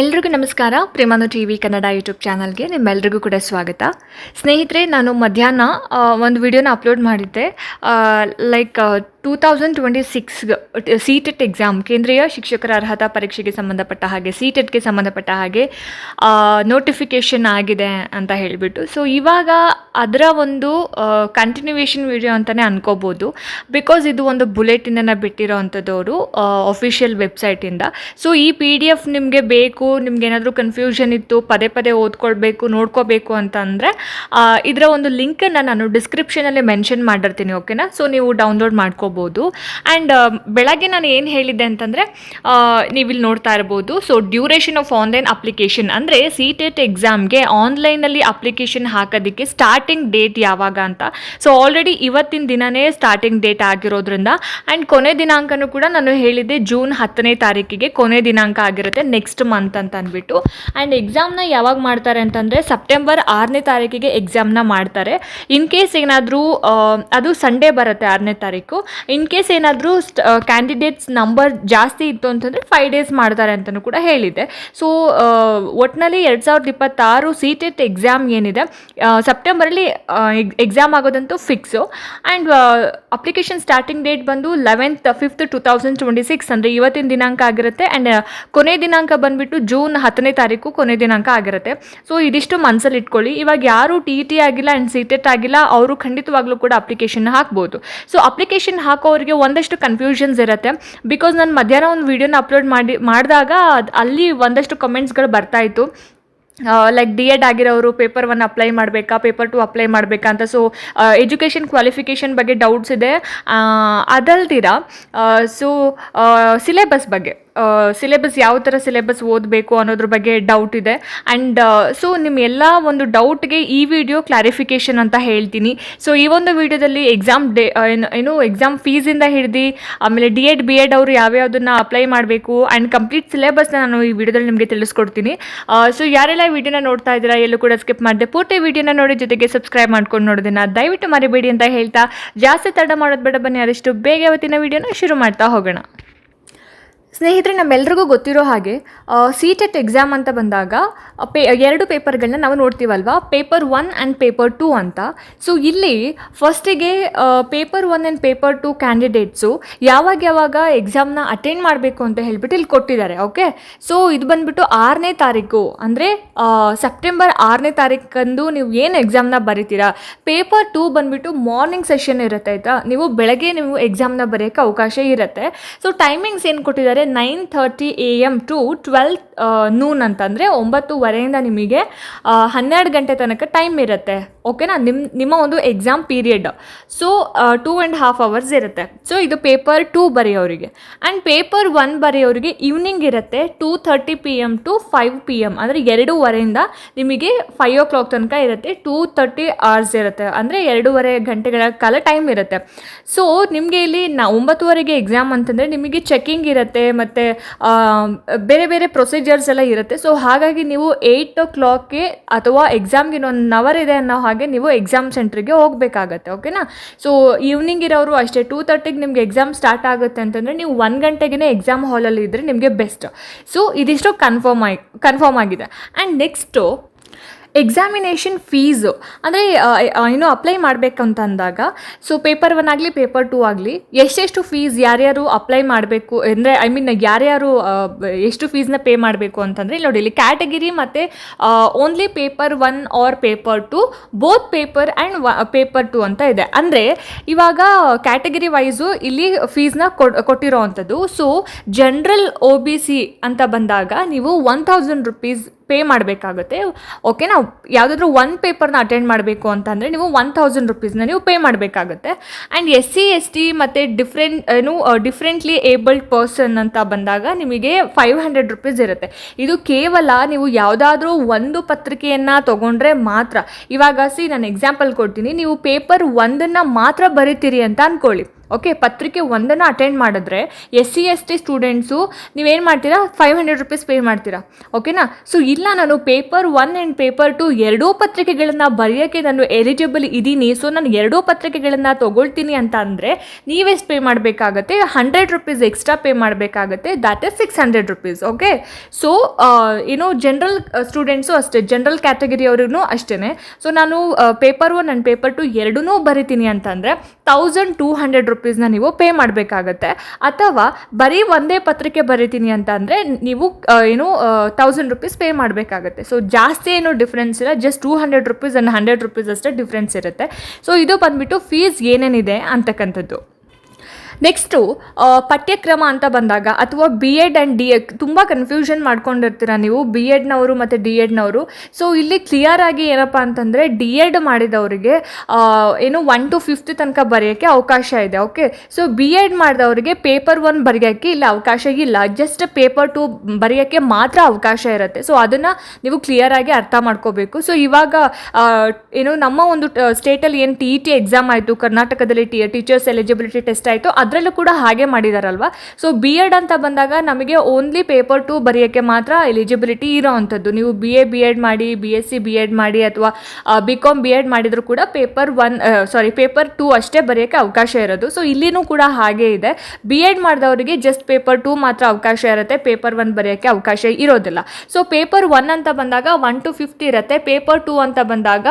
ಎಲ್ರಿಗೂ ನಮಸ್ಕಾರ. ಪ್ರೇಮಾನು TV Kannada YouTube ಚಾನಲ್ಗೆ ನಿಮ್ಮೆಲ್ರಿಗೂ ಕೂಡ ಸ್ವಾಗತ. ಸ್ನೇಹಿತರೆ, ನಾನು ಮಧ್ಯಾಹ್ನ ಒಂದು ವಿಡಿಯೋನ ಅಪ್ಲೋಡ್ ಮಾಡಿದ್ದೆ. ಲೈಕ್ 2026 ಸಿ-ಟೆಟ್ ಎಕ್ಸಾಮ್, ಕೇಂದ್ರೀಯ ಶಿಕ್ಷಕರ ಅರ್ಹತಾ ಪರೀಕ್ಷೆಗೆ ಸಂಬಂಧಪಟ್ಟ ಹಾಗೆ ಸಿ-ಟೆಟ್ಗೆ ಸಂಬಂಧಪಟ್ಟ ಹಾಗೆ ನೋಟಿಫಿಕೇಷನ್ ಆಗಿದೆ ಅಂತ ಹೇಳಿಬಿಟ್ಟು. ಸೊ ಇವಾಗ ಅದರ ಒಂದು ಕಂಟಿನ್ಯೂವೇಷನ್ ವಿಡಿಯೋ ಅಂತಲೇ ಅನ್ಕೋಬೋದು. ಬಿಕಾಸ್ ಇದು ಒಂದು ಬುಲೆಟಿನನ್ನು ಬಿಟ್ಟಿರೋ ಅಂಥದ್ದವರು ಅಫಿಷಿಯಲ್ ವೆಬ್ಸೈಟಿಂದ. ಸೊ ಈ PDF ನಿಮಗೆ ಬೇಕು, ನಿಮ್ಗೆ ಏನಾದರೂ ಕನ್ಫ್ಯೂಷನ್ ಇತ್ತು, ಪದೇ ಪದೇ ಓದ್ಕೊಳ್ಬೇಕು, ನೋಡ್ಕೋಬೇಕು ಅಂತಂದರೆ ಇದರ ಒಂದು ಲಿಂಕನ್ನು ನಾನು ಡಿಸ್ಕ್ರಿಪ್ಷನಲ್ಲಿ ಮೆನ್ಷನ್ ಮಾಡಿರ್ತೀನಿ. ಓಕೆನಾ? ಸೊ ನೀವು ಡೌನ್ಲೋಡ್ ಮಾಡ್ಕೋಬೋದು. ಆ್ಯಂಡ್ ಬೆಳಗ್ಗೆ ನಾನು ಏನು ಹೇಳಿದ್ದೆ ಅಂತಂದರೆ, ನೀವಿಲ್ಲಿ ನೋಡ್ತಾ ಇರ್ಬೋದು. So duration of online application ಅಂದರೆ ಸಿ-ಟೆಟ್ ಎಕ್ಸಾಮ್ಗೆ ಆನ್ಲೈನಲ್ಲಿ ಅಪ್ಲಿಕೇಶನ್ ಹಾಕೋದಕ್ಕೆ ಸ್ಟಾರ್ಟಿಂಗ್ ಡೇಟ್ ಯಾವಾಗ ಅಂತ. ಸೊ ಆಲ್ರೆಡಿ ಇವತ್ತಿನ ದಿನವೇ ಸ್ಟಾರ್ಟಿಂಗ್ ಡೇಟ್ ಆಗಿರೋದ್ರಿಂದ, ಆ್ಯಂಡ್ ಕೊನೆ ದಿನಾಂಕನೂ ಕೂಡ ನಾನು ಹೇಳಿದ್ದೆ ಜೂನ್ 10ನೇ ತಾರೀಕಿಗೆ ಕೊನೆ ದಿನಾಂಕ ಆಗಿರುತ್ತೆ, ನೆಕ್ಸ್ಟ್ ಮಂತ್ ಅಂತ ಅಂದ್ಬಿಟ್ಟು. ಆ್ಯಂಡ್ ಎಕ್ಸಾಮ್ನ ಯಾವಾಗ ಮಾಡ್ತಾರೆ ಅಂತಂದರೆ ಸೆಪ್ಟೆಂಬರ್ 6ನೇ ತಾರೀಕಿಗೆ ಎಕ್ಸಾಮ್ನ ಮಾಡ್ತಾರೆ. ಇನ್ ಕೇಸ್ ಏನಾದರೂ ಅದು ಸಂಡೇ ಬರುತ್ತೆ 6ನೇ ತಾರೀಕು. ಇನ್ ಕೇಸ್ ಏನಾದರೂ ಕ್ಯಾಂಡಿಡೇಟ್ಸ್ ನಂಬರ್ ಜಾಸ್ತಿ ಇತ್ತು ಅಂತಂದರೆ 5 days ಮಾಡ್ತಾರೆ ಅಂತಲೂ ಕೂಡ ಹೇಳಿದೆ. ಸೊ ಒಟ್ಟಿನಲ್ಲಿ 2026 ಸಿ-ಟೆಟ್ ಎಕ್ಸಾಮ್ ಏನಿದೆ ಸೆಪ್ಟೆಂಬರಲ್ಲಿ ಎಕ್ಸಾಮ್ ಆಗೋದಂತೂ fix. And application starting date ಬಂದು 11th 5th 2026 ಅಂದರೆ ಇವತ್ತಿನ ದಿನಾಂಕ ಆಗಿರುತ್ತೆ. ಆ್ಯಂಡ್ ಕೊನೆ ದಿನಾಂಕ ಬಂದುಬಿಟ್ಟು ಜೂನ್ 10ನೇ ತಾರೀಕು ಕೊನೆ ದಿನಾಂಕ ಆಗಿರುತ್ತೆ. ಸೊ ಇದಿಷ್ಟು ಮನಸ್ಸಲ್ಲಿ ಇಟ್ಕೊಳ್ಳಿ. ಇವಾಗ ಯಾರು ಟಿ ಆಗಿಲ್ಲ ಆ್ಯಂಡ್ ಸಿ-ಟೆಟ್ ಆಗಿಲ್ಲ ಅವರು ಖಂಡಿತವಾಗ್ಲೂ ಕೂಡ ಅಪ್ಲಿಕೇಶನ್ ಹಾಕ್ಬೋದು. ಸೊ ಅಪ್ಲಿಕೇಶನ್ ಹಾಕೋರಿಗೆ ಒಂದಷ್ಟು ಕನ್ಫ್ಯೂಷನ್ಸ್ ಇರುತ್ತೆ. ಬಿಕಾಸ್ ನಾನು ಮಧ್ಯಾಹ್ನ ಒಂದು ವೀಡಿಯೋನ ಅಪ್ಲೋಡ್ ಮಾಡಿದಾಗ ಅಲ್ಲಿ ಒಂದಷ್ಟು ಕಮೆಂಟ್ಸ್ಗಳು ಬರ್ತಾಯಿತ್ತು. ಲೈಕ್ D.Ed ಆಗಿರೋರು ಪೇಪರ್ 1 ಅಪ್ಲೈ ಮಾಡಬೇಕಾ, ಪೇಪರ್ 2 ಅಪ್ಲೈ ಮಾಡಬೇಕಾ ಅಂತ. ಸೊ ಎಜುಕೇಷನ್ ಕ್ವಾಲಿಫಿಕೇಷನ್ ಬಗ್ಗೆ ಡೌಟ್ಸ್ ಇದೆ. ಅದಲ್ದಿರ ಸೊ ಸಿಲೆಬಸ್ ಬಗ್ಗೆ, ಸಿಲೆಬಸ್ ಯಾವ ಥರ ಸಿಲೆಬಸ್ ಓದಬೇಕು ಅನ್ನೋದ್ರ ಬಗ್ಗೆ ಡೌಟ್ ಇದೆ. ಆ್ಯಂಡ್ ಸೊ ನಿಮ್ಮ ಎಲ್ಲ ಒಂದು ಡೌಟ್ಗೆ ಈ ವಿಡಿಯೋ ಕ್ಲಾರಿಫಿಕೇಷನ್ ಅಂತ ಹೇಳ್ತೀನಿ. ಸೊ ಈ ಒಂದು ವಿಡಿಯೋದಲ್ಲಿ ಎಕ್ಸಾಮ್ ಏನು ಎಕ್ಸಾಮ್ ಫೀಸಿಂದ ಹಿಡಿದು ಆಮೇಲೆ D.Ed B.Ed ಅವರು ಯಾವ್ಯಾವುದನ್ನು ಅಪ್ಲೈ ಮಾಡಬೇಕು ಆ್ಯಂಡ್ ಕಂಪ್ಲೀಟ್ ಸಿಲೆಬಸ್ನ ನಾನು ಈ ವಿಡಿಯೋದಲ್ಲಿ ನಿಮಗೆ ತಿಳಿಸ್ಕೊಡ್ತೀನಿ. ಸೊ ಯಾರೆಲ್ಲ ವಿಡಿಯೋನ ನೋಡ್ತಾ ಇದ್ದೀರಾ ಎಲ್ಲೂ ಕೂಡ ಸ್ಕಿಪ್ ಮಾಡಿದೆ ಪೂರ್ತಿ ವಿಡಿಯೋನ ನೋಡಿ, ಜೊತೆಗೆ ಸಬ್ಸ್ಕ್ರೈಬ್ ಮಾಡ್ಕೊಂಡು ನೋಡೋದನ್ನ ದಯವಿಟ್ಟು ಮರಿಬೇಡಿ ಅಂತ ಹೇಳ್ತಾ, ಜಾಸ್ತಿ ತಡ ಮಾಡೋದು ಬೇಡ, ಬನ್ನಿ ಆದಷ್ಟು ಬೇಗ ಇವತ್ತಿನ ವಿಡಿಯೋನ ಶುರು ಮಾಡ್ತಾ ಹೋಗೋಣ. ಸ್ನೇಹಿತರೆ, ನಮ್ಮೆಲ್ರಿಗೂ ಗೊತ್ತಿರೋ ಹಾಗೆ ಸಿ-ಟೆಟ್ ಎಕ್ಸಾಮ್ ಅಂತ ಬಂದಾಗ ಎರಡು ಪೇಪರ್ಗಳನ್ನ ನಾವು ನೋಡ್ತೀವಲ್ವಾ, ಪೇಪರ್ 1 ಆ್ಯಂಡ್ ಪೇಪರ್ 2 ಅಂತ. ಸೊ ಇಲ್ಲಿ ಫಸ್ಟಿಗೆ ಪೇಪರ್ 1 ಆ್ಯಂಡ್ ಪೇಪರ್ 2 ಕ್ಯಾಂಡಿಡೇಟ್ಸು ಯಾವಾಗ ಎಕ್ಸಾಮ್ನ ಅಟೆಂಡ್ ಮಾಡಬೇಕು ಅಂತ ಹೇಳ್ಬಿಟ್ಟು ಇಲ್ಲಿ ಕೊಟ್ಟಿದ್ದಾರೆ. ಓಕೆ, ಸೊ ಇದು ಬಂದುಬಿಟ್ಟು 6ನೇ ತಾರೀಕು ಅಂದರೆ ಸೆಪ್ಟೆಂಬರ್ 6ನೇ ತಾರೀಕಂದು ನೀವು ಏನು ಎಕ್ಸಾಮ್ನ ಬರೀತೀರಾ. ಪೇಪರ್ 2 ಬಂದುಬಿಟ್ಟು ಮಾರ್ನಿಂಗ್ ಸೆಷನ್ ಇರುತ್ತೆ ಆಯಿತಾ. ನೀವು ಬೆಳಗ್ಗೆ ನೀವು ಎಕ್ಸಾಮ್ನ ಬರೆಯೋಕ್ಕೆ ಅವಕಾಶ ಇರುತ್ತೆ. ಸೊ ಟೈಮಿಂಗ್ಸ್ ಏನು ಕೊಟ್ಟಿದ್ದಾರೆ, 9:30 AM ಟು 12 noon ಅಂತಂದರೆ 9:30 ನಿಮಗೆ 12 ಗಂಟೆ ತನಕ ಟೈಮ್ ಇರುತ್ತೆ. ಓಕೆನಾ? ನಿಮ್ಮ ಒಂದು ಎಕ್ಸಾಮ್ ಪೀರಿಯಡ್. ಸೊ 2.5 hours ಇರುತ್ತೆ. ಸೊ ಇದು ಪೇಪರ್ 2 ಬರೆಯೋರಿಗೆ. ಆ್ಯಂಡ್ ಪೇಪರ್ 1 ಬರೆಯೋರಿಗೆ ಈವ್ನಿಂಗ್ ಇರುತ್ತೆ 2:30 PM ಟು 5 PM ಅಂದರೆ 2:30 ನಿಮಗೆ 5 o'clock ತನಕ ಇರುತ್ತೆ. 2:30 hours ಇರುತ್ತೆ ಅಂದರೆ 2.5 ಗಂಟೆಗಳ ಕಾಲ ಟೈಮ್ ಇರುತ್ತೆ. ಸೊ ನಿಮಗೆ ಇಲ್ಲಿ 9:30ಗೆ ಎಕ್ಸಾಮ್ ಅಂತಂದರೆ ನಿಮಗೆ ಚೆಕಿಂಗ್ ಇರುತ್ತೆ ಮತ್ತು ಬೇರೆ ಬೇರೆ ಪ್ರೊಸೀಜರ್ಸ್ ಎಲ್ಲ ಇರುತ್ತೆ. ಸೊ ಹಾಗಾಗಿ ನೀವು 8 o'clock ಅಥವಾ ಎಕ್ಸಾಮ್ಗೆ ಇನ್ನೊಂದು ಅವರ್ ಇದೆ ಅನ್ನೋ ಹಾಗೆ ನೀವು ಎಕ್ಸಾಮ್ ಸೆಂಟ್ರಿಗೆ ಹೋಗಬೇಕಾಗತ್ತೆ. ಓಕೆನಾ? ಸೊ ಈವ್ನಿಂಗ್ ಇರೋರು ಅಷ್ಟೇ 2:30ಗೆ ನಿಮಗೆ ಎಕ್ಸಾಮ್ ಸ್ಟಾರ್ಟ್ ಆಗುತ್ತೆ ಅಂತಂದರೆ ನೀವು 1 ಗಂಟೆಗೆ ಎಕ್ಸಾಮ್ ಹಾಲಲ್ಲಿ ಇದ್ದರೆ ನಿಮಗೆ ಬೆಸ್ಟ್. ಸೊ ಇದಿಷ್ಟು ಕನ್ಫರ್ಮ್ ಆಗಿದೆ. ಆ್ಯಂಡ್ ನೆಕ್ಸ್ಟು ಎಕ್ಸಾಮಿನೇಷನ್ ಫೀಸು ಅಂದರೆ ಏನು ಅಪ್ಲೈ ಮಾಡಬೇಕಂತಂದಾಗ, ಸೊ ಪೇಪರ್ 1 ಆಗಲಿ ಪೇಪರ್ 2 ಆಗಲಿ ಎಷ್ಟೆಷ್ಟು ಫೀಸ್ ಯಾರ್ಯಾರು ಅಪ್ಲೈ ಮಾಡಬೇಕು ಅಂದರೆ ಯಾರ್ಯಾರು ಎಷ್ಟು ಫೀಸ್ನ ಪೇ ಮಾಡಬೇಕು ಅಂತಂದರೆ ಇಲ್ಲಿ ನೋಡಿ, ಇಲ್ಲಿ ಕ್ಯಾಟಗಿರಿ ಮತ್ತು only paper 1 or paper 2, both paper and paper 2 ಅಂತ ಇದೆ. ಅಂದರೆ ಇವಾಗ ಕ್ಯಾಟಗಿರಿ ವೈಸು ಇಲ್ಲಿ ಫೀಸ್ನ ಕೊಟ್ಟಿರೋ ಅಂಥದ್ದು. ಸೊ ಜನರಲ್ OBC ಅಂತ ಬಂದಾಗ ನೀವು 1000 rupees ಪೇ ಮಾಡಬೇಕಾಗುತ್ತೆ. ಓಕೆನಾ? ಯಾವುದಾದ್ರೂ 1 ಪೇಪರ್ನ ಅಟೆಂಡ್ ಮಾಡಬೇಕು ಅಂತಂದರೆ ನೀವು 1000 rupeesನ ನೀವು ಪೇ ಮಾಡಬೇಕಾಗುತ್ತೆ. ಆ್ಯಂಡ್ SC ST ಮತ್ತು ಡಿಫ್ರೆಂಟ್ಲಿ ಏಬಲ್ಡ್ ಪರ್ಸನ್ ಅಂತ ಬಂದಾಗ ನಿಮಗೆ 500 rupees ಇರುತ್ತೆ. ಇದು ಕೇವಲ ನೀವು ಯಾವುದಾದ್ರೂ ಒಂದು ಪತ್ರಿಕೆಯನ್ನು ತೊಗೊಂಡ್ರೆ ಮಾತ್ರ. ಇವಾಗ ನಾನು ಎಕ್ಸಾಂಪಲ್ ಕೊಡ್ತೀನಿ, ನೀವು ಪೇಪರ್ 1 ಮಾತ್ರ ಬರಿತೀರಿ ಅಂತ ಅಂದ್ಕೊಳ್ಳಿ. ಓಕೆ, ಪತ್ರಿಕೆ 1 ಅಟೆಂಡ್ ಮಾಡಿದ್ರೆ SC/ST ಸ್ಟೂಡೆಂಟ್ಸು ನೀವೇನು ಮಾಡ್ತೀರಾ, 500 ರೂಪೀಸ್ ಪೇ ಮಾಡ್ತೀರಾ. ಓಕೆನಾ. ಸೊ ಇಲ್ಲ, ನಾನು ಪೇಪರ್ 1 ಆ್ಯಂಡ್ ಪೇಪರ್ 2 ಎರಡೂ ಪತ್ರಿಕೆಗಳನ್ನು ಬರೆಯೋಕ್ಕೆ ನಾನು ಎಲಿಜಿಬಲ್ ಇದ್ದೀನಿ, ಸೊ ನಾನು ಎರಡೂ ಪತ್ರಿಕೆಗಳನ್ನು ತೊಗೊಳ್ತೀನಿ ಅಂತ ಅಂದರೆ ನೀವೆಷ್ಟು ಪೇ ಮಾಡಬೇಕಾಗತ್ತೆ, 100 ರೂಪೀಸ್ ಎಕ್ಸ್ಟ್ರಾ ಪೇ ಮಾಡಬೇಕಾಗತ್ತೆ. That is 600 rupees. Okay. So general students ಅಷ್ಟೇ, ಜನರಲ್ ಕ್ಯಾಟಗರಿ ಅವ್ರಿಗೂ ಅಷ್ಟೇ. ಸೊ ನಾನು ಪೇಪರ್ 1 ಆ್ಯಂಡ್ ಪೇಪರ್ 2 ಎರಡೂ ಬರಿತೀನಿ ಅಂತಂದರೆ 1200 ರೂಪೀಸ್ನ ನೀವು ಪೇ ಮಾಡಬೇಕಾಗತ್ತೆ. ಅಥವಾ ಬರೀ ಒಂದೇ ಪತ್ರಿಕೆ ಬರಿತೀನಿ ಅಂತ ಅಂದರೆ ನೀವು 1000 ರೂಪೀಸ್ ಪೇ ಮಾಡಬೇಕಾಗತ್ತೆ. ಸೊ ಜಾಸ್ತಿ ಏನೂ ಡಿಫ್ರೆನ್ಸ್ ಇಲ್ಲ, ಜಸ್ಟ್ 200 ರೂಪೀಸ್ ಆ್ಯಂಡ್ 100 ರೂಪೀಸ್ ಅಷ್ಟೇ ಡಿಫ್ರೆನ್ಸ್ ಇರುತ್ತೆ. ಸೊ ಇದು ಬಂದುಬಿಟ್ಟು ಫೀಸ್ ಏನೇನಿದೆ ಅಂತಕ್ಕಂಥದ್ದು. ನೆಕ್ಸ್ಟು ಪಠ್ಯಕ್ರಮ ಅಂತ ಬಂದಾಗ ಅಥವಾ BEd ಆ್ಯಂಡ್ DEd ತುಂಬ ಕನ್ಫ್ಯೂಷನ್ ಮಾಡ್ಕೊಂಡಿರ್ತೀರ ನೀವು, BEdನವರು ಮತ್ತು DEdನವರು. ಸೊ ಇಲ್ಲಿ ಕ್ಲಿಯರ್ ಆಗಿ ಏನಪ್ಪ ಅಂತಂದರೆ DEd ಮಾಡಿದವರಿಗೆ 1 to 5th ತನಕ ಬರೆಯೋಕ್ಕೆ ಅವಕಾಶ ಇದೆ. ಓಕೆ. ಸೊ BEd ಮಾಡಿದವರಿಗೆ ಪೇಪರ್ 1 ಬರೆಯೋಕ್ಕೆ ಇಲ್ಲ ಅವಕಾಶ ಇಲ್ಲ, ಜಸ್ಟ್ ಪೇಪರ್ 2 ಬರೆಯೋಕ್ಕೆ ಮಾತ್ರ ಅವಕಾಶ ಇರುತ್ತೆ. ಸೊ ಅದನ್ನು ನೀವು ಕ್ಲಿಯರಾಗಿ ಅರ್ಥ ಮಾಡ್ಕೋಬೇಕು. ಸೊ ಇವಾಗ ನಮ್ಮ ಒಂದು ಸ್ಟೇಟಲ್ಲಿ ಏನು TET ಎಕ್ಸಾಮ್ ಆಯಿತು, ಕರ್ನಾಟಕದಲ್ಲಿ ಟೀಚರ್ಸ್ ಎಲಿಜಿಬಿಲಿಟಿ ಟೆಸ್ಟ್ ಆಯಿತು, ಅದರಲ್ಲೂ ಕೂಡ ಹಾಗೆ ಮಾಡಿದಾರಲ್ವ. ಸೊ BEd ಅಂತ ಬಂದಾಗ ನಮಗೆ ಓನ್ಲಿ ಪೇಪರ್ 2 ಬರೆಯೋಕ್ಕೆ ಮಾತ್ರ ಎಲಿಜಿಬಿಲಿಟಿ ಇರೋ ಅಂಥದ್ದು. ನೀವು BA-BEd ಮಾಡಿ, BSc BEd ಮಾಡಿ ಅಥವಾ BCom BEd ಮಾಡಿದರೂ ಕೂಡ ಪೇಪರ್ 2 ಅಷ್ಟೇ ಬರೆಯೋಕ್ಕೆ ಅವಕಾಶ ಇರೋದು. ಸೊ ಇಲ್ಲಿನೂ ಕೂಡ ಹಾಗೆ ಇದೆ. BEd ಮಾಡಿದವರಿಗೆ ಜಸ್ಟ್ ಪೇಪರ್ 2 ಮಾತ್ರ ಅವಕಾಶ ಇರುತ್ತೆ, ಪೇಪರ್ 1 ಬರೆಯೋಕ್ಕೆ ಅವಕಾಶ ಇರೋದಿಲ್ಲ. ಸೊ ಪೇಪರ್ 1 ಅಂತ ಬಂದಾಗ 1 to 5th ಇರುತ್ತೆ, ಪೇಪರ್ 2 ಅಂತ ಬಂದಾಗ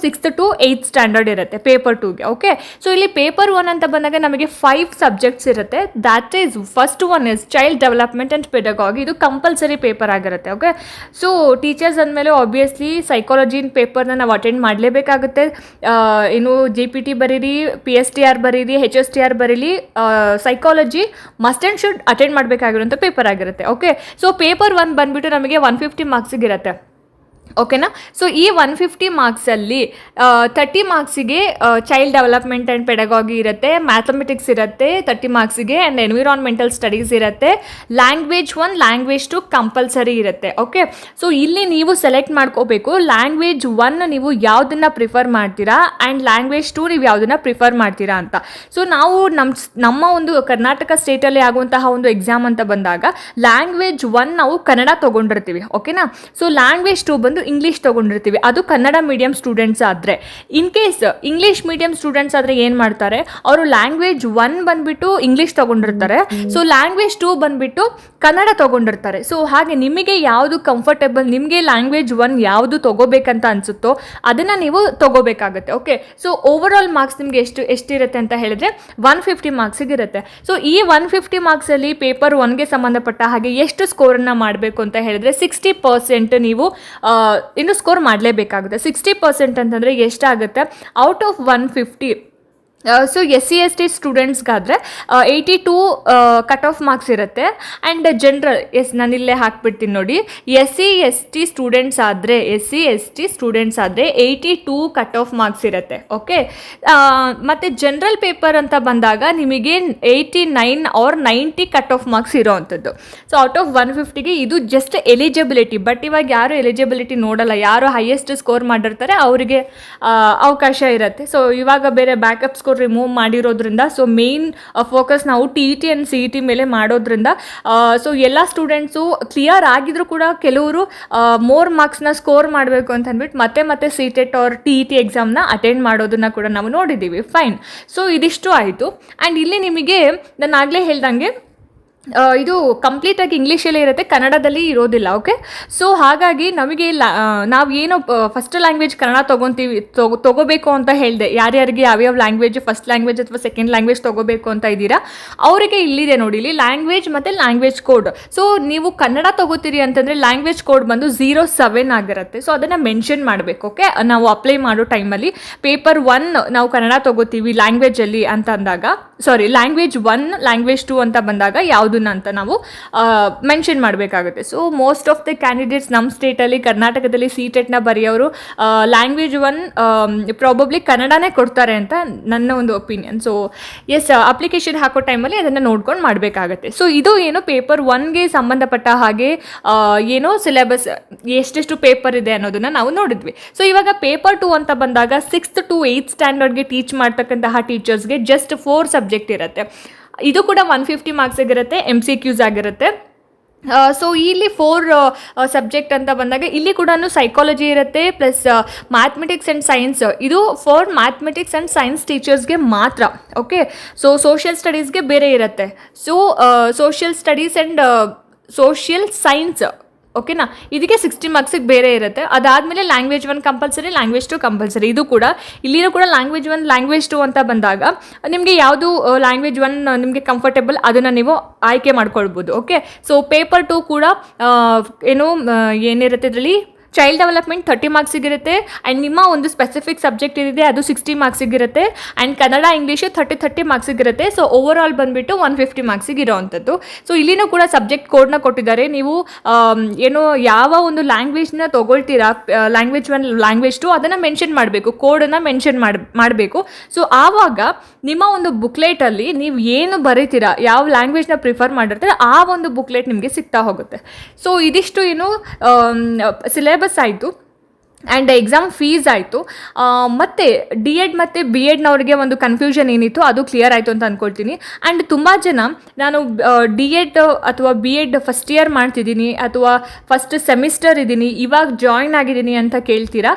6th to 8th ಸ್ಟ್ಯಾಂಡರ್ಡ್ ಇರುತ್ತೆ ಪೇಪರ್ 2ಗೆ. ಓಕೆ. ಸೊ ಇಲ್ಲಿ ಪೇಪರ್ 1 ಅಂತ ಬಂದಾಗ ನಮಗೆ 5 ಸಬ್ಜೆಕ್ಟ್ಸ್ ಇರುತ್ತೆ. That is first one is child development and pedagogy. ಇದು ಕಂಪಲ್ಸರಿ ಪೇಪರ್ ಆಗಿರುತ್ತೆ. ಓಕೆ. ಸೊ ಟೀಚರ್ಸ್ ಅಂದಮೇಲೆ ಆಬ್ವಿಯಸ್ಲಿ ಸೈಕಾಲಜಿ ಪೇಪರ್ನ ನಾವು ಅಟೆಂಡ್ ಮಾಡಲೇಬೇಕಾಗುತ್ತೆ. GPT ಬರೀರಿ, PSTR ಬರೀರಿ, HSTR ಬರೀಲಿ, psychology must and should attend ಮಾಡಬೇಕಾಗಿರೋಂಥ ಪೇಪರ್ ಆಗಿರುತ್ತೆ. ಓಕೆ. ಸೊ ಪೇಪರ್ 1 ಬಂದುಬಿಟ್ಟು ನಮಗೆ 150 ಮಾರ್ಕ್ಸಿಗಿರುತ್ತೆ. ಓಕೆನಾ. ಸೊ ಈ 150 ಮಾರ್ಕ್ಸಲ್ಲಿ 30 ಮಾರ್ಕ್ಸಿಗೆ ಚೈಲ್ಡ್ ಡೆವಲಪ್ಮೆಂಟ್ ಆ್ಯಂಡ್ ಪೆಡಗಾಗಿ ಇರುತ್ತೆ, ಮ್ಯಾಥಮೆಟಿಕ್ಸ್ ಇರುತ್ತೆ 30 ಮಾರ್ಕ್ಸಿಗೆ, ಆ್ಯಂಡ್ ಎನ್ವಿರಾನ್ಮೆಂಟಲ್ ಸ್ಟಡೀಸ್ ಇರುತ್ತೆ, ಲ್ಯಾಂಗ್ವೇಜ್ 1, ಲ್ಯಾಂಗ್ವೇಜ್ 2 ಕಂಪಲ್ಸರಿ ಇರುತ್ತೆ. ಓಕೆ. ಸೊ ಇಲ್ಲಿ ನೀವು ಸೆಲೆಕ್ಟ್ ಮಾಡ್ಕೋಬೇಕು, ಲ್ಯಾಂಗ್ವೇಜ್ 1 ನೀವು ಯಾವುದನ್ನು ಪ್ರಿಫರ್ ಮಾಡ್ತೀರಾ ಆ್ಯಂಡ್ ಲ್ಯಾಂಗ್ವೇಜ್ 2 ನೀವು ಯಾವುದನ್ನು ಪ್ರಿಫರ್ ಮಾಡ್ತೀರಾ ಅಂತ. ಸೊ ನಾವು ನಮ್ಮ ಒಂದು ಕರ್ನಾಟಕ ಸ್ಟೇಟಲ್ಲಿ ಆಗುವಂತಹ ಒಂದು ಎಕ್ಸಾಮ್ ಅಂತ ಬಂದಾಗ ಲ್ಯಾಂಗ್ವೇಜ್ 1 ನಾವು ಕನ್ನಡ ತೊಗೊಂಡಿರ್ತೀವಿ. ಓಕೆನಾ. ಸೊ ಲ್ಯಾಂಗ್ವೇಜ್ 2 ಬಂದು ಇಂಗ್ಲೀಷ್ ತೊಗೊಂಡಿರ್ತೀವಿ, ಅದು ಕನ್ನಡ ಮೀಡಿಯಂ ಸ್ಟೂಡೆಂಟ್ಸ್ ಆದರೆ. In case English medium students ಆದರೆ ಏನು ಮಾಡ್ತಾರೆ, ಅವರು ಲ್ಯಾಂಗ್ವೇಜ್ 1 ಬಂದುಬಿಟ್ಟು ಇಂಗ್ಲೀಷ್ ತೊಗೊಂಡಿರ್ತಾರೆ, ಸೊ ಲ್ಯಾಂಗ್ವೇಜ್ 2 ಬಂದುಬಿಟ್ಟು ಕನ್ನಡ ತೊಗೊಂಡಿರ್ತಾರೆ. ಸೊ ಹಾಗೆ ನಿಮಗೆ ಯಾವುದು ಕಂಫರ್ಟೇಬಲ್, ನಿಮಗೆ ಲ್ಯಾಂಗ್ವೇಜ್ 1 ಯಾವುದು ತೊಗೋಬೇಕಂತ ಅನಿಸುತ್ತೋ ಅದನ್ನು ನೀವು ತೊಗೋಬೇಕಾಗತ್ತೆ. Okay. So overall marks ನಿಮಗೆ ಎಷ್ಟಿರುತ್ತೆ ಅಂತ ಹೇಳಿದ್ರೆ 150 ಮಾರ್ಕ್ಸಿಗಿರುತ್ತೆ. ಸೊ ಈ 150 ಮಾರ್ಕ್ಸಲ್ಲಿ ಪೇಪರ್ 1ಗೆ ಸಂಬಂಧಪಟ್ಟ ಹಾಗೆ ಎಷ್ಟು ಸ್ಕೋರನ್ನು ಮಾಡಬೇಕು ಅಂತ ಹೇಳಿದ್ರೆ 60% ನೀವು ಇನ್ನು ಸ್ಕೋರ್ ಮಾಡಲೇಬೇಕಾಗುತ್ತೆ. 60% ಅಂತಂದರೆ ಎಷ್ಟಾಗುತ್ತೆ, out of 150 so SC/ST ಸ್ಟೂಡೆಂಟ್ಸ್ಗಾದರೆ 82 cut off marks ಇರುತ್ತೆ. ಆ್ಯಂಡ್ ಜನರಲ್ ನಾನಿಲ್ಲೇ ಹಾಕ್ಬಿಡ್ತೀನಿ ನೋಡಿ, SC/ST ಸ್ಟೂಡೆಂಟ್ಸ್ ಆದರೆ 82 ಕಟ್ ಆಫ್ ಮಾರ್ಕ್ಸ್ ಇರುತ್ತೆ. ಓಕೆ. ಮತ್ತು ಜನರಲ್ ಪೇಪರ್ ಅಂತ ಬಂದಾಗ ನಿಮಗೆ 89 ಆರ್ 90 ಕಟ್ ಆಫ್ ಮಾರ್ಕ್ಸ್ ಇರೋ ಅಂಥದ್ದು. ಸೊ ಔಟ್ ಆಫ್ 150ಗೆ ಇದು ಜಸ್ಟ್ ಎಲಿಜಿಬಿಲಿಟಿ. ಬಟ್ ಇವಾಗ ಯಾರು ಎಲಿಜಿಬಿಲಿಟಿ ನೋಡಲ್ಲ, ಯಾರು ಹೈಯೆಸ್ಟ್ ಸ್ಕೋರ್ ಮಾಡಿರ್ತಾರೆ ಅವರಿಗೆ ಅವಕಾಶ ಇರುತ್ತೆ. ಸೊ ಇವಾಗ ಬೇರೆ ಬ್ಯಾಕಪ್ ಸ್ಕೋರ್ ರಿಮೂವ್ ಮಾಡಿರೋದ್ರಿಂದ ಸೊ ಮೇನ್ ಫೋಕಸ್ ನಾವು TET ಆ್ಯಂಡ್ CET ಮೇಲೆ ಮಾಡೋದ್ರಿಂದ ಸೊ ಎಲ್ಲ ಸ್ಟೂಡೆಂಟ್ಸು ಕ್ಲಿಯರ್ ಆಗಿದ್ರು ಕೂಡ ಕೆಲವರು ಮೋರ್ ಮಾರ್ಕ್ಸ್ನ ಸ್ಕೋರ್ ಮಾಡಬೇಕು ಅಂತ ಅಂದ್ಬಿಟ್ಟು ಮತ್ತೆ CTET ಆರ್ TET ಎಕ್ಸಾಮ್ನ ಅಟೆಂಡ್ ಮಾಡೋದನ್ನು ಕೂಡ ನಾವು ನೋಡಿದ್ದೀವಿ. ಫೈನ್. ಸೊ ಇದಿಷ್ಟು ಆಯಿತು. ಆ್ಯಂಡ್ ಇಲ್ಲಿ ನಿಮಗೆ ನಾನು ಆಗಲೇ ಹೇಳ್ದಂಗೆ ಇದು ಕಂಪ್ಲೀಟಾಗಿ ಇಂಗ್ಲೀಷಲ್ಲೇ ಇರುತ್ತೆ, ಕನ್ನಡದಲ್ಲಿ ಇರೋದಿಲ್ಲ. ಓಕೆ. ಸೊ ಹಾಗಾಗಿ ನಮಗೆ ನಾವು ಏನು ಫಸ್ಟ್ ಲ್ಯಾಂಗ್ವೇಜ್ ಕನ್ನಡ ತೊಗೋಬೇಕು ಅಂತ ಹೇಳಿದೆ, ಯಾರ್ಯಾರಿಗೆ ಯಾವ್ಯಾವ ಲ್ಯಾಂಗ್ವೇಜ್ ಫಸ್ಟ್ ಲ್ಯಾಂಗ್ವೇಜ್ ಅಥವಾ ಸೆಕೆಂಡ್ ಲ್ಯಾಂಗ್ವೇಜ್ ತೊಗೋಬೇಕು ಅಂತ ಇದ್ದೀರಾ ಅವರಿಗೆ ಇಲ್ಲಿದೆ ನೋಡಿ, ಇಲ್ಲಿ ಲ್ಯಾಂಗ್ವೇಜ್ ಮತ್ತು ಲ್ಯಾಂಗ್ವೇಜ್ ಕೋಡ್. ಸೊ ನೀವು ಕನ್ನಡ ತೊಗೋತೀರಿ ಅಂತಂದರೆ ಲ್ಯಾಂಗ್ವೇಜ್ ಕೋಡ್ ಬಂದು 07 ಆಗಿರುತ್ತೆ. ಸೊ ಅದನ್ನು ಮೆನ್ಷನ್ ಮಾಡಬೇಕು. ಓಕೆ. ನಾವು ಅಪ್ಲೈ ಮಾಡೋ ಟೈಮಲ್ಲಿ ಪೇಪರ್ 1 ನಾವು ಕನ್ನಡ ತೊಗೋತೀವಿ ಲ್ಯಾಂಗ್ವೇಜಲ್ಲಿ ಅಂತ ಅಂದಾಗ, ಲ್ಯಾಂಗ್ವೇಜ್ 1 ಲ್ಯಾಂಗ್ವೇಜ್ 2 ಅಂತ ಬಂದಾಗ ಯಾವುದು ಯಾವುದನ್ನ ಅಂತ ನಾವು ಮೆನ್ಷನ್ ಮಾಡಬೇಕಾಗುತ್ತೆ. So most of the candidates ನಮ್ಮ ಸ್ಟೇಟಲ್ಲಿ ಕರ್ನಾಟಕದಲ್ಲಿ CTETನ ಬರೆಯೋರು ಲ್ಯಾಂಗ್ವೇಜ್ 1 ಪ್ರಾಬಬ್ಲಿ ಕನ್ನಡನೇ ಕೊಡ್ತಾರೆ ಅಂತ ನನ್ನ ಒಂದು ಒಪಿನಿಯನ್. ಸೊ ಎಸ್, ಅಪ್ಲಿಕೇಶನ್ ಹಾಕೋ ಟೈಮಲ್ಲಿ ಅದನ್ನು ನೋಡ್ಕೊಂಡು ಮಾಡಬೇಕಾಗತ್ತೆ. ಸೊ ಇದು ಏನು ಪೇಪರ್ 1ಗೆ ಸಂಬಂಧಪಟ್ಟ ಹಾಗೆ ಏನೋ ಸಿಲೆಬಸ್ ಎಷ್ಟೆಷ್ಟು ಪೇಪರ್ ಇದೆ ಅನ್ನೋದನ್ನು ನಾವು ನೋಡಿದ್ವಿ. ಸೊ ಇವಾಗ ಪೇಪರ್ 2 ಅಂತ ಬಂದಾಗ 6th to 8th ಸ್ಟ್ಯಾಂಡರ್ಡ್ಗೆ ಟೀಚ್ ಮಾಡ್ತಕ್ಕಂತಹ ಟೀಚರ್ಸ್ಗೆ ಜಸ್ಟ್ 4 ಸಬ್ಜೆಕ್ಟ್ ಇರುತ್ತೆ. ಇದು ಕೂಡ 150 ಮಾರ್ಕ್ಸಿಗಿರುತ್ತೆ, MCQs ಆಗಿರುತ್ತೆ. ಸೊ ಇಲ್ಲಿ 4 ಸಬ್ಜೆಕ್ಟ್ ಅಂತ ಬಂದಾಗ ಇಲ್ಲಿ ಕೂಡ ಸೈಕಾಲಜಿ ಇರುತ್ತೆ, ಪ್ಲಸ್ ಮ್ಯಾಥಮೆಟಿಕ್ಸ್ ಆ್ಯಂಡ್ ಸೈನ್ಸ್. ಇದು ಫಾರ್ ಮ್ಯಾಥಮೆಟಿಕ್ಸ್ ಆ್ಯಂಡ್ ಸೈನ್ಸ್ ಟೀಚರ್ಸ್ಗೆ ಮಾತ್ರ. ಓಕೆ, ಸೊ ಸೋಷಿಯಲ್ ಸ್ಟಡೀಸ್ಗೆ ಬೇರೆ ಇರುತ್ತೆ. So social studies and social science, ಓಕೆನಾ, ಇದಕ್ಕೆ 60 ಮಾರ್ಕ್ಸಿಗೆ ಬೇರೆ ಇರುತ್ತೆ. ಅದಾದಮೇಲೆ ಲ್ಯಾಂಗ್ವೇಜ್ 1 ಕಂಪಲ್ಸರಿ, ಲ್ಯಾಂಗ್ವೇಜ್ 2 ಕಂಪಲ್ಸರಿ. ಇದು ಕೂಡ ಇಲ್ಲಿನೂ ಕೂಡ ಲ್ಯಾಂಗ್ವೇಜ್ 1 ಲ್ಯಾಂಗ್ವೇಜ್ 2 ಅಂತ ಬಂದಾಗ ನಿಮಗೆ ಯಾವುದು ಲ್ಯಾಂಗ್ವೇಜ್ 1 ನಿಮಗೆ ಕಂಫರ್ಟೇಬಲ್ ಅದನ್ನು ನೀವು ಆಯ್ಕೆ ಮಾಡ್ಕೊಳ್ಬೋದು. ಓಕೆ, ಸೊ ಪೇಪರ್ 2 ಕೂಡ ಏನಿರುತ್ತೆ ಇದರಲ್ಲಿ ಚೈಲ್ಡ್ ಡೆವಲಪ್ಮೆಂಟ್ 30 ಮಾರ್ಕ್ಸಿಗಿರುತ್ತೆ. ಆ್ಯಂಡ್ ನಿಮ್ಮ ಒಂದು ಸ್ಪೆಸಿಫಿಕ್ ಸಬ್ಜೆಕ್ಟ್ ಏನಿದೆ ಅದು 60 ಮಾರ್ಕ್ಸಿಗಿರುತ್ತೆ. ಆ್ಯಂಡ್ ಕನ್ನಡ ಇಂಗ್ಲೀಷು 30 ಮಾರ್ಕ್ಸಿಗಿರುತ್ತೆ. ಸೊ ಓವರ್ ಆಲ್ ಬಂದುಬಿಟ್ಟು 150 ಮಾರ್ಕ್ಸಿಗೆ ಇರೋವಂಥದ್ದು. ಸೊ ಇಲ್ಲಿನೂ ಕೂಡ ಸಬ್ಜೆಕ್ಟ್ ಕೋಡ್ನ ಕೊಟ್ಟಿದ್ದಾರೆ. ನೀವು ಯಾವ ಒಂದು ಲ್ಯಾಂಗ್ವೇಜ್ನ ತೊಗೊಳ್ತೀರಾ, ಲ್ಯಾಂಗ್ವೇಜ್ 1 ಲ್ಯಾಂಗ್ವೇಜ್ 2 ಅದನ್ನು ಮೆನ್ಷನ್ ಮಾಡಬೇಕು, ಕೋಡನ್ನು ಮೆನ್ಷನ್ ಮಾಡಬೇಕು. ಸೊ ಆವಾಗ ನಿಮ್ಮ ಒಂದು ಬುಕ್ಲೆಟಲ್ಲಿ ನೀವು ಏನು ಬರೀತೀರಾ, ಯಾವ ಲ್ಯಾಂಗ್ವೇಜ್ನ ಪ್ರಿಫರ್ ಮಾಡಿರ್ತೀರ ಆ ಒಂದು ಬುಕ್ಲೆಟ್ ನಿಮಗೆ ಸಿಗ್ತಾ ಹೋಗುತ್ತೆ. ಸೊ ಇದಿಷ್ಟು ಸಿಲೆಬಸ್ ಆಯಿತು. ಆ್ಯಂಡ್ ಎಕ್ಸಾಮ್ ಫೀಸ್ ಆಯಿತು. ಮತ್ತು D.Ed ಮತ್ತು B.Edನವ್ರಿಗೆ ಒಂದು ಕನ್ಫ್ಯೂಷನ್ ಏನಿತ್ತು ಅದು ಕ್ಲಿಯರ್ ಆಯಿತು ಅಂತ ಅಂದ್ಕೊಳ್ತೀನಿ. ಆ್ಯಂಡ್ ತುಂಬ ಜನ ನಾನು D.Ed ಅಥವಾ B.Ed ಫಸ್ಟ್ ಇಯರ್ ಮಾಡ್ತಿದ್ದೀನಿ ಅಥವಾ ಫಸ್ಟ್ ಸೆಮಿಸ್ಟರ್ ಇದ್ದೀನಿ, ಇವಾಗ ಜಾಯ್ನ್ ಆಗಿದ್ದೀನಿ ಅಂತ ಕೇಳ್ತೀರಾ.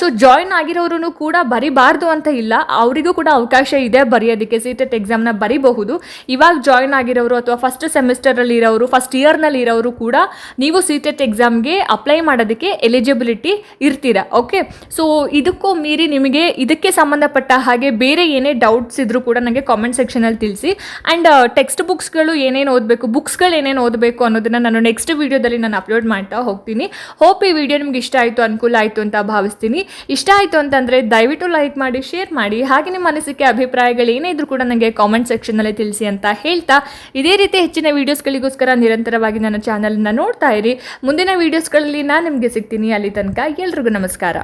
ಸೊ ಜಾಯ್ನ್ ಆಗಿರೋರು ಕೂಡ ಬರಿಬಾರ್ದು ಅಂತ ಇಲ್ಲ, ಅವರಿಗೂ ಕೂಡ ಅವಕಾಶ ಇದೆ ಬರೆಯೋದಕ್ಕೆ. CTET ಎಕ್ಸಾಮ್ನ ಬರಿಬಹುದು. ಇವಾಗ ಜಾಯ್ನ್ ಆಗಿರೋರು ಅಥವಾ ಫಸ್ಟ್ ಸೆಮಿಸ್ಟರಲ್ಲಿ ಇರೋರು, ಫಸ್ಟ್ ಇಯರ್ನಲ್ಲಿ ಇರೋರು ಕೂಡ ನೀವು CTET ಎಕ್ಸಾಮ್ಗೆ ಅಪ್ಲೈ ಮಾಡೋದಕ್ಕೆ ಎಲಿಜಿಬಿಲಿಟಿ ಇರ್ತೀರ. ಓಕೆ, ಸೊ ಇದಕ್ಕೂ ಮೀರಿ ನಿಮಗೆ ಇದಕ್ಕೆ ಸಂಬಂಧಪಟ್ಟ ಹಾಗೆ ಬೇರೆ ಏನೇ ಡೌಟ್ಸ್ ಇದ್ರೂ ಕೂಡ ನನಗೆ ಕಾಮೆಂಟ್ ಸೆಕ್ಷನಲ್ಲಿ ತಿಳಿಸಿ. ಆ್ಯಂಡ್ ಟೆಕ್ಸ್ಟ್ ಬುಕ್ಸ್ಗಳು ಏನೇನು ಓದಬೇಕು, ಬುಕ್ಸ್ಗಳು ಏನೇನು ಓದಬೇಕು ಅನ್ನೋದನ್ನು ನಾನು ನೆಕ್ಸ್ಟ್ ವೀಡಿಯೋದಲ್ಲಿ ನಾನು ಅಪ್ಲೋಡ್ ಮಾಡ್ತಾ ಹೋಗ್ತೀನಿ. ಹೋಪ್ ಈ ವಿಡಿಯೋ ನಿಮ್ಗೆ ಇಷ್ಟ ಆಯಿತು, ಅನುಕೂಲ ಆಯಿತು ಅಂತ ಭಾವಿಸ್ತೀನಿ. ಇಷ್ಟ ಆಯಿತು ಅಂತಂದರೆ ದಯವಿಟ್ಟು ಲೈಕ್ ಮಾಡಿ, ಶೇರ್ ಮಾಡಿ, ಹಾಗೆ ನಿಮ್ಮ ಅನಿಸಿಕೆ ಅಭಿಪ್ರಾಯಗಳು ಏನೇ ಇದ್ರೂ ಕೂಡ ನನಗೆ ಕಾಮೆಂಟ್ ಸೆಕ್ಷನಲ್ಲಿ ತಿಳಿಸಿ ಅಂತ ಹೇಳ್ತಾ, ಇದೇ ರೀತಿ ಹೆಚ್ಚಿನ ವೀಡಿಯೋಸ್ಗಳಿಗೋಸ್ಕರ ನಿರಂತರವಾಗಿ ನನ್ನ ಚಾನಲ್ನ ನೋಡ್ತಾ ಇರಿ. ಮುಂದಿನ ವೀಡಿಯೋಸ್ಗಳಲ್ಲಿ ನಾನು ನಿಮಗೆ ಸಿಗ್ತೀನಿ. ಅಲ್ಲಿ ತನಕ ಎಲ್ರಿಗೂ ನಮಸ್ಕಾರ.